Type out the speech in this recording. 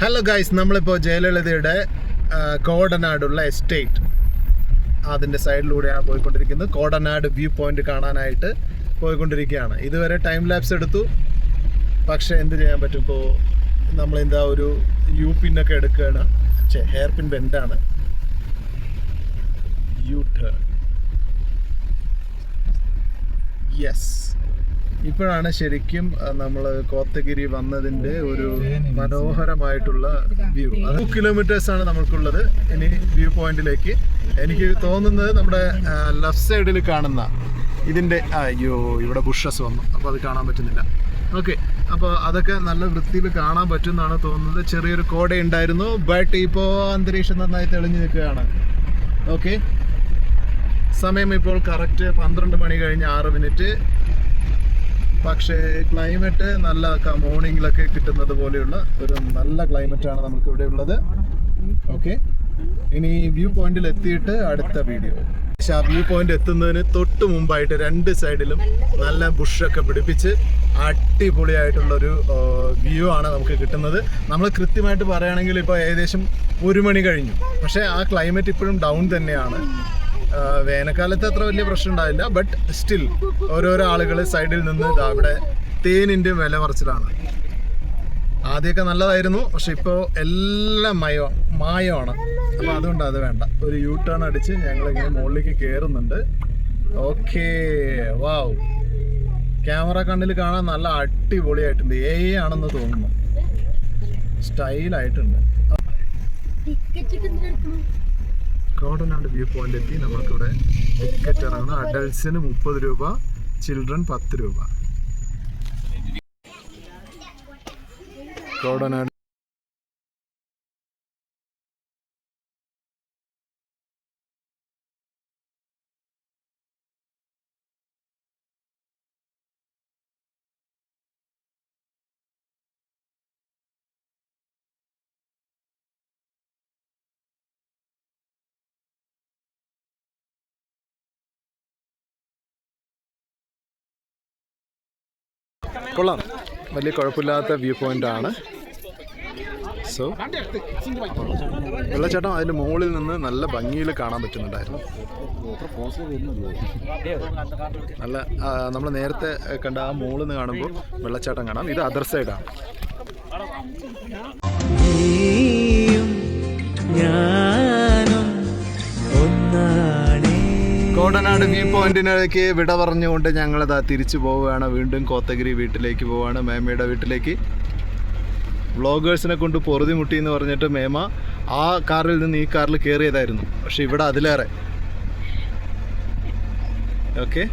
Hello guys, നമ്മളിപ്പോൾ ജയലളിതയുടെ കോടനാടുള്ള estate അതിൻ്റെ സൈഡിലൂടെയാണ് പോയിക്കൊണ്ടിരിക്കുന്നത്. കോടനാട് വ്യൂ പോയിന്റ് കാണാനായിട്ട് പോയിക്കൊണ്ടിരിക്കുകയാണ്. ഇതുവരെ ടൈം ലാപ്സ് എടുത്തു, പക്ഷേ എന്ത് ചെയ്യാൻ പറ്റും, ഇപ്പോൾ നമ്മളെന്താ ഒരു യു പിന്നൊക്കെ എടുക്കുകയാണ്. ഹെയർ പിൻ ബെൻഡാണ്. U turn. യെസ്, ഇപ്പോഴാണ് ശരിക്കും നമ്മൾ കോത്തഗിരി വന്നതിൻ്റെ ഒരു മനോഹരമായിട്ടുള്ള വ്യൂ. 2 കിലോമീറ്റേഴ്സാണ് നമുക്കുള്ളത് ഇനി വ്യൂ പോയിന്റിലേക്ക്. എനിക്ക് തോന്നുന്നത് നമ്മുടെ ലെഫ്റ്റ് സൈഡിൽ കാണുന്ന ഇതിൻ്റെ ഇവിടെ ബുഷസ് വന്നു, അപ്പോൾ അത് കാണാൻ പറ്റുന്നില്ല. ഓക്കെ, അപ്പോൾ അതൊക്കെ നല്ല വൃത്തിയിൽ കാണാൻ പറ്റുമെന്നാണ് തോന്നുന്നത്. ചെറിയൊരു കോട ഉണ്ടായിരുന്നു, ബട്ട് ഇപ്പോൾ അന്തരീക്ഷം നന്നായി തെളിഞ്ഞു നിൽക്കുകയാണ്. ഓക്കെ, സമയം ഇപ്പോൾ കറക്റ്റ് 12 മണി കഴിഞ്ഞ് 6 മിനിറ്റ്. പക്ഷേ ക്ലൈമറ്റ് നല്ല മോർണിംഗിലൊക്കെ കിട്ടുന്നത് പോലെയുള്ള ഒരു നല്ല ക്ലൈമറ്റാണ് നമുക്ക് ഇവിടെ ഉള്ളത്. ഓക്കെ, ഇനി വ്യൂ പോയിന്റിൽ എത്തിയിട്ട് അടുത്ത വീഡിയോ. പക്ഷേ ആ വ്യൂ പോയിന്റ് എത്തുന്നതിന് തൊട്ട് മുമ്പായിട്ട് 2 സൈഡിലും നല്ല ബുഷൊക്കെ പിടിപ്പിച്ച് അടിപൊളിയായിട്ടുള്ളൊരു വ്യൂ ആണ് നമുക്ക് കിട്ടുന്നത്. നമ്മൾ കൃത്യമായിട്ട് പറയുകയാണെങ്കിൽ ഇപ്പോൾ ഏകദേശം 1 മണി കഴിഞ്ഞു, പക്ഷേ ആ ക്ലൈമറ്റ് ഇപ്പോഴും ഡൗൺ തന്നെയാണ്. വേനൽക്കാലത്ത് അത്ര വലിയ പ്രശ്നം ഉണ്ടാവില്ല, ബട്ട് സ്റ്റിൽ ഓരോരോ ആളുകൾ സൈഡിൽ നിന്ന് ഇവിടെ തേനിൻ്റെ വില കുറച്ചിലാണ്. ആദ്യമൊക്കെ നല്ലതായിരുന്നു, പക്ഷെ ഇപ്പോൾ എല്ലാം മായമാണ്. അപ്പോൾ അതുകൊണ്ട് അത് വേണ്ട. ഒരു യൂ ടേൺ അടിച്ച് ഞങ്ങളിങ്ങനെ മുകളിലേക്ക് കയറുന്നുണ്ട്. ഓക്കേ, വാവ്, ക്യാമറ കണ്ണിൽ കാണാൻ നല്ല അടിപൊളിയായിട്ടുണ്ട്. ആണെന്ന് തോന്നുന്നു, സ്റ്റൈലായിട്ടുണ്ട്. കോടനാട് വ്യൂ പോയിന്റ് എത്തി. നമുക്കിവിടെ ടിക്കറ്റ് ഇറങ്ങുന്നത് അഡൽട്സിന് 30 രൂപ, ചിൽഡ്രൻ 10 രൂപ. കോടനാട് കൊള്ളാം, വലിയ കുഴപ്പമില്ലാത്ത വ്യൂ പോയിന്റ് ആണ്. സോ വെള്ളച്ചാട്ടം അതിൻ്റെ മുകളിൽ നിന്ന് നല്ല ഭംഗിയിൽ കാണാൻ പറ്റുന്നുണ്ടായിരുന്നു. നല്ല നമ്മൾ നേരത്തെ കണ്ട ആ മുകളിൽ നിന്ന് കാണുമ്പോൾ വെള്ളച്ചാട്ടം കാണാം. ഇത് അതർ സൈഡാണ്. കോടനാട് വ്യൂ പോയിന്റിലേക്ക് വിട പറഞ്ഞുകൊണ്ട് ഞങ്ങളിതാ തിരിച്ചു പോവുകയാണ്. വീണ്ടും കോത്തഗിരി വീട്ടിലേക്ക് പോവുകയാണ്, മേമയുടെ വീട്ടിലേക്ക്. വ്ളോഗേഴ്സിനെ കൊണ്ട് പൊറുതിമുട്ടി എന്ന് പറഞ്ഞിട്ട് മേമ ആ കാറിൽ നിന്ന് ഈ കാറിൽ കയറിയതായിരുന്നു, പക്ഷെ ഇവിടെ അതിലേറെ. ഓക്കെ,